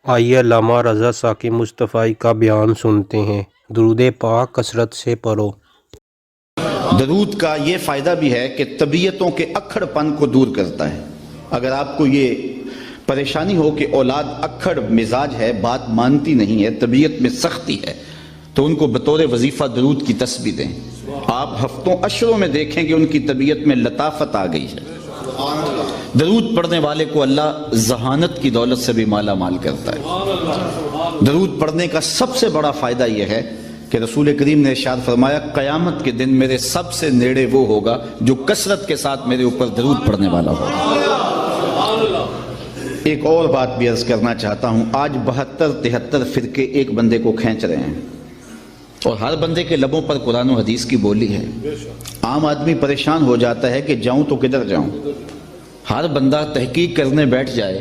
آئیے علامہ رضا ساکی مصطفی کا بیان سنتے ہیں۔ درود پاک کثرت سے پڑھو۔ درود کا یہ فائدہ بھی ہے کہ طبیعتوں کے اکھڑ پن کو دور کرتا ہے۔ اگر آپ کو یہ پریشانی ہو کہ اولاد اکھڑ مزاج ہے، بات مانتی نہیں ہے، طبیعت میں سختی ہے، تو ان کو بطور وظیفہ درود کی تسبیح دیں۔ آپ ہفتوں اشروں میں دیکھیں کہ ان کی طبیعت میں لطافت آ گئی ہے۔ درود پڑھنے والے کو اللہ ذہانت کی دولت سے بھی مالا مال کرتا ہے۔ درود پڑھنے کا سب سے بڑا فائدہ یہ ہے کہ رسول کریم نے ارشاد فرمایا، قیامت کے دن میرے سب سے نیڑے وہ ہوگا جو کثرت کے ساتھ میرے اوپر درود پڑھنے والا ہوگا۔ ایک اور بات بھی عرض کرنا چاہتا ہوں، آج 72-73 فرقے ایک بندے کو کھینچ رہے ہیں، اور ہر بندے کے لبوں پر قرآن و حدیث کی بولی ہے۔ عام آدمی پریشان ہو جاتا ہے کہ جاؤں تو کدھر جاؤں۔ ہر بندہ تحقیق کرنے بیٹھ جائے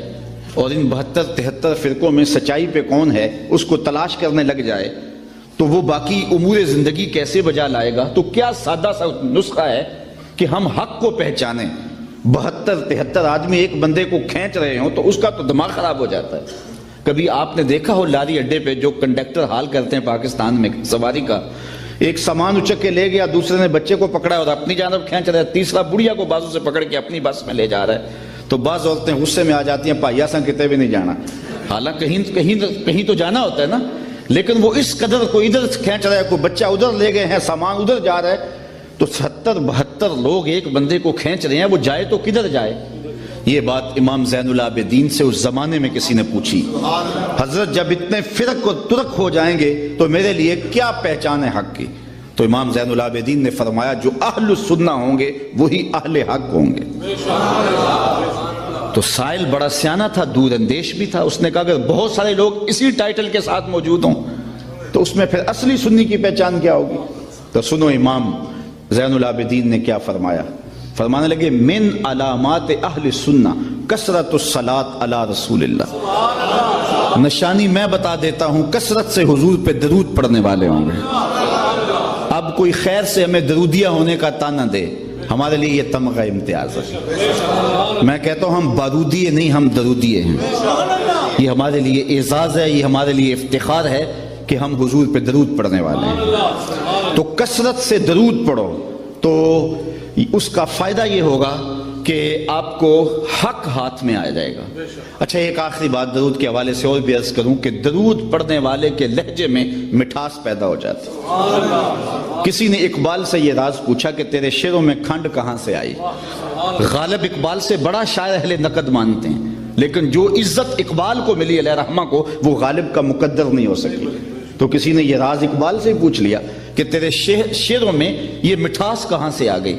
اور ان 72-73 فرقوں میں سچائی پہ کون ہے اس کو تلاش کرنے لگ جائے تو وہ باقی امور زندگی کیسے بجا لائے گا؟ تو کیا سادہ سا نسخہ ہے کہ ہم حق کو پہچانیں۔ 72-73 آدمی ایک بندے کو کھینچ رہے ہوں تو اس کا تو دماغ خراب ہو جاتا ہے۔ کبھی آپ نے دیکھا ہو لاری اڈے پہ جو کنڈکٹر حال کرتے ہیں پاکستان میں سواری کا، ایک سامان اچک کے لے گیا، دوسرے نے بچے کو پکڑا اور اپنی جانب کھینچ رہا ہے، تیسرا بڑھیا کو بازو سے پکڑ کے اپنی بس میں لے جا رہا ہے، تو بعض عورتیں غصے میں آ جاتی ہیں، پائیا سا کتے بھی نہیں جانا، حالانکہ کہیں تو جانا ہوتا ہے نا، لیکن وہ اس قدر کوئی ادھر کھینچ رہا ہے، کوئی بچہ ادھر لے گئے ہیں، سامان ادھر جا رہا ہے، تو 70-72 لوگ ایک بندے کو کھینچ رہے ہیں، وہ جائے تو کدھر جائے؟ یہ بات امام زین العابدین سے اس زمانے میں کسی نے پوچھی، حضرت جب اتنے فرق و ترک ہو جائیں گے تو میرے لیے کیا پہچان ہے حق کی؟ تو امام زین العابدین نے فرمایا، جو اہل السنہ ہوں گے وہی اہل حق ہوں گے۔ تو سائل بڑا سیانہ تھا، دور اندیش بھی تھا، اس نے کہا اگر بہت سارے لوگ اسی ٹائٹل کے ساتھ موجود ہوں تو اس میں پھر اصلی سنی کی پہچان کیا ہوگی؟ تو سنو امام زین العابدین نے کیا فرمایا، فرمانے لگے، من علامات اہل سنہ کثرت الصلاۃ علی رسول اللہ، نشانی میں بتا دیتا ہوں، کثرت سے حضور پہ درود پڑھنے والے ہوں گے۔ اب کوئی خیر سے ہمیں درودیہ ہونے کا تانا دے، ہمارے لیے یہ تمغہ امتیاز ہے۔ میں کہتا ہوں ہم بارودیے نہیں، ہم درودیے ہیں۔ یہ ہمارے لیے اعزاز ہے، یہ ہمارے لیے افتخار ہے کہ ہم حضور پہ درود پڑھنے والے ہیں۔ تو کثرت سے درود پڑھو تو اس کا فائدہ یہ ہوگا کہ آپ کو حق ہاتھ میں آ جائے گا۔ اچھا، ایک آخری بات درود کے حوالے سے اور بھی عرض کروں کہ درود پڑھنے والے کے لہجے میں مٹھاس پیدا ہو جاتی ہے۔ کسی نے اقبال سے یہ راز پوچھا کہ تیرے شعروں میں کھنڈ کہاں سے آئی؟ غالب اقبال سے بڑا شاعر اہل نقد مانتے ہیں، لیکن جو عزت اقبال کو ملی علیہ رحمہ کو وہ غالب کا مقدر نہیں ہو سکی۔ تو کسی نے یہ راز اقبال سے پوچھ لیا کہ تیرے شعروں میں یہ مٹھاس کہاں سے آ گئی؟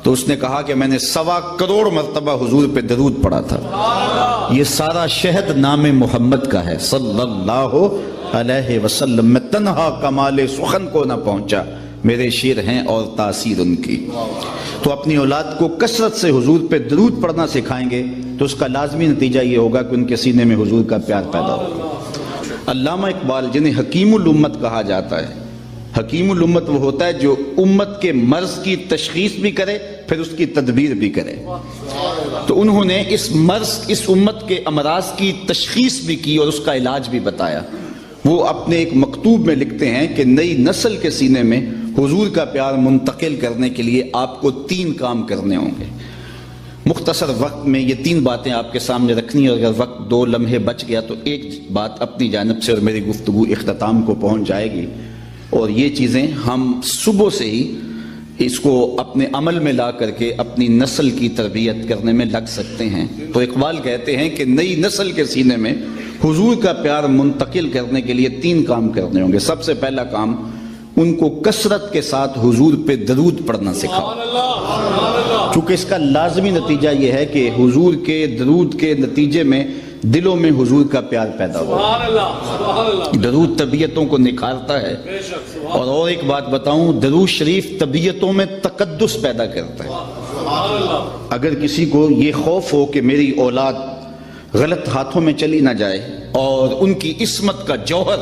تو اس نے کہا کہ میں نے 1.25 کروڑ مرتبہ حضور پہ درود پڑھا تھا۔ یہ سارا شہد نام محمد کا ہے صلی اللہ علیہ وسلم، میں تنہا کمال سخن کو نہ پہنچا، میرے شعر ہیں اور تاثیر ان کی۔ تو اپنی اولاد کو کثرت سے حضور پہ درود پڑھنا سکھائیں گے تو اس کا لازمی نتیجہ یہ ہوگا کہ ان کے سینے میں حضور کا پیار پیدا ہوگا۔ علامہ اقبال جنہیں حکیم الامت کہا جاتا ہے، حکیم الامت وہ ہوتا ہے جو امت کے مرض کی تشخیص بھی کرے پھر اس کی تدبیر بھی کرے۔ تو انہوں نے اس امت کے امراض کی تشخیص بھی کی اور اس کا علاج بھی بتایا۔ وہ اپنے ایک مکتوب میں لکھتے ہیں کہ نئی نسل کے سینے میں حضور کا پیار منتقل کرنے کے لیے آپ کو 3 کام کرنے ہوں گے۔ مختصر وقت میں یہ 3 باتیں آپ کے سامنے رکھنی ہے، اور اگر وقت 2 لمحے بچ گیا تو ایک بات اپنی جانب سے اور میری گفتگو اختتام کو پہنچ جائے گی، اور یہ چیزیں ہم صبح سے ہی اس کو اپنے عمل میں لا کر کے اپنی نسل کی تربیت کرنے میں لگ سکتے ہیں۔ تو اقبال کہتے ہیں کہ نئی نسل کے سینے میں حضور کا پیار منتقل کرنے کے لیے 3 کام کرنے ہوں گے۔ سب سے پہلا کام، ان کو کثرت کے ساتھ حضور پہ درود پڑھنا سکھاؤ، چونکہ اس کا لازمی نتیجہ یہ ہے کہ حضور کے درود کے نتیجے میں دلوں میں حضور کا پیار پیدا ہوا۔ درود طبیعتوں کو نکھارتا ہے، اور ایک بات بتاؤں، درود شریف طبیعتوں میں تقدس پیدا کرتا ہے۔ اگر کسی کو یہ خوف ہو کہ میری اولاد غلط ہاتھوں میں چلی نہ جائے اور ان کی عصمت کا جوہر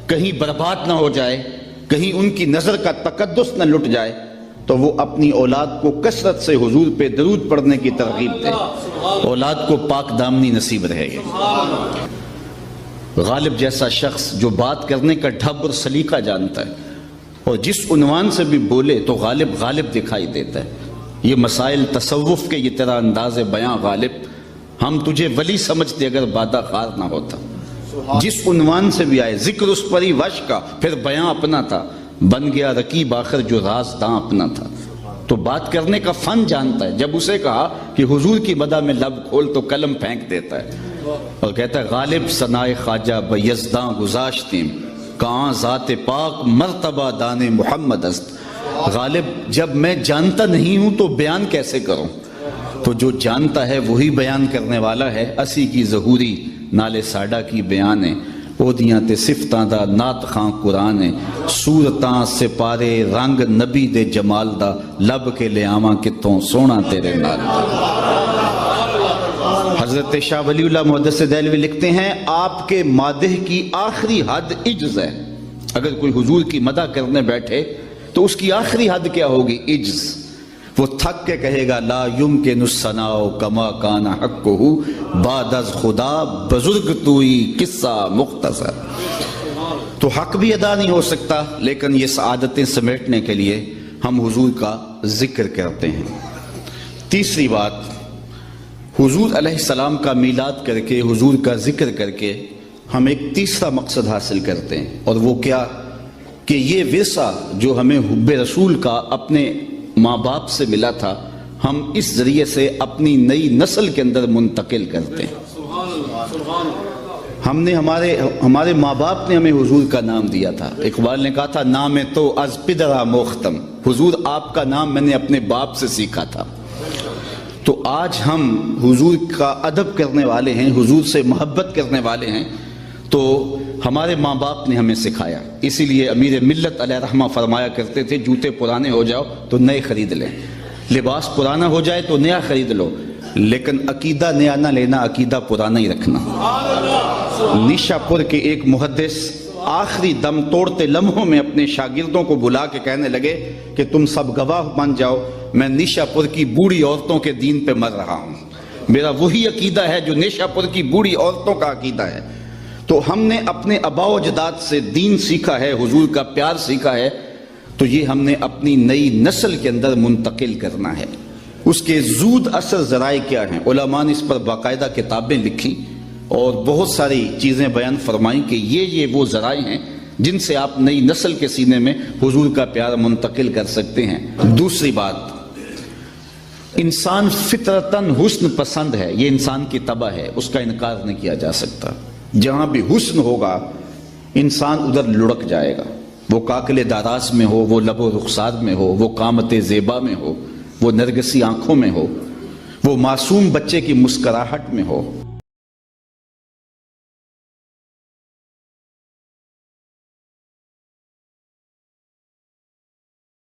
کہیں برباد نہ ہو جائے، کہیں ان کی نظر کا تقدس نہ لٹ جائے، تو وہ اپنی اولاد کو کثرت سے حضور پہ درود پڑھنے کی ترغیب دے، اولاد کو پاک دامنی نصیب رہے گی۔ غالب جیسا شخص جو بات کرنے کا ڈھب اور سلیقہ جانتا ہے اور جس عنوان سے بھی بولے تو غالب غالب دکھائی دیتا ہے. یہ مسائل تصوف کے یہ تیرا انداز بیاں غالب، ہم تجھے ولی سمجھتے اگر بادہ خار نہ ہوتا. جس عنوان سے بھی آئے ذکر اس پری وش کا، پھر بیاں اپنا تھا، بن گیا رقیب آخر جو رازداں اپنا تھا. تو بات کرنے کا فن جانتا ہے. جب اسے کہا کہ حضور کی مدح میں لب کھول تو قلم پھینک دیتا ہے اور کہتا ہے غالب ثنائے خواجہ بیزداں گزاشتیم کہاں ذات پاک مرتبہ دان محمد است. غالب جب میں جانتا نہیں ہوں تو بیان کیسے کروں؟ تو جو جانتا ہے وہی بیان کرنے والا ہے. اسی کی ظہوری نالے ساڈا کی بیان ہے، اودیاں تے صفتاں دا نات خاں قرآن ہے. سورتاں سپارے رنگ نبی دے جمال دا، لب کے لے آواں کتوں سونا تیرے نال. حضرت شاہ ولی اللہ محدث دہلوی لکھتے ہیں آپ کے مادح کی آخری حد عجز ہے. اگر کوئی حضور کی مدح کرنے بیٹھے تو اس کی آخری حد کیا ہوگی؟ عجز. وہ تھک کے کہے گا لا یمکن الثناء کما کان حقہ بعد از خدا بزرگ توئی قصہ مختصر. تو حق بھی ادا نہیں ہو سکتا، لیکن یہ سعادتیں سمیٹنے کے لیے ہم حضور کا ذکر کرتے ہیں. تیسری بات، حضور علیہ السلام کا میلاد کر کے، حضور کا ذکر کر کے ہم ایک تیسرا مقصد حاصل کرتے ہیں، اور وہ کیا کہ یہ ورثہ جو ہمیں حب رسول کا اپنے ماں باپ سے ملا تھا، ہم اس ذریعے سے اپنی نئی نسل کے اندر منتقل کرتے ہیں. ہم نے ہمارے ماں باپ نے ہمیں حضور کا نام دیا تھا. اقبال نے کہا تھا نام تو از پدرا موختم، حضور آپ کا نام میں نے اپنے باپ سے سیکھا تھا. تو آج ہم حضور کا ادب کرنے والے ہیں، حضور سے محبت کرنے والے ہیں، تو ہمارے ماں باپ نے ہمیں سکھایا. اسی لیے امیر ملت علیہ رحمہ فرمایا کرتے تھے جوتے پرانے ہو جاؤ تو نئے خرید لیں، لباس پرانا ہو جائے تو نیا خرید لو، لیکن عقیدہ نیا نہ لینا، عقیدہ پرانا ہی رکھنا. نیشا پور کے ایک محدث آخری دم توڑتے لمحوں میں اپنے شاگردوں کو بلا کے کہنے لگے کہ تم سب گواہ بن جاؤ، میں نیشا پور کی بوڑھی عورتوں کے دین پہ مر رہا ہوں. میرا وہی عقیدہ ہے جو نیشا پور کی بوڑھی عورتوں کا عقیدہ ہے. تو ہم نے اپنے آباء و اجداد سے دین سیکھا ہے، حضور کا پیار سیکھا ہے، تو یہ ہم نے اپنی نئی نسل کے اندر منتقل کرنا ہے. اس کے زود اثر ذرائع کیا ہیں؟ علماء نے اس پر باقاعدہ کتابیں لکھی اور بہت ساری چیزیں بیان فرمائیں کہ یہ وہ ذرائع ہیں جن سے آپ نئی نسل کے سینے میں حضور کا پیار منتقل کر سکتے ہیں. دوسری بات، انسان فطرتاً حسن پسند ہے، یہ انسان کی طبع ہے، اس کا انکار نہیں کیا جا سکتا. جہاں بھی حسن ہوگا انسان ادھر لڑک جائے گا. وہ کاکل داراز میں ہو، وہ لب و رخسار میں ہو، وہ قامت زیبا میں ہو، وہ نرگسی آنکھوں میں ہو، وہ معصوم بچے کی مسکراہٹ میں ہو.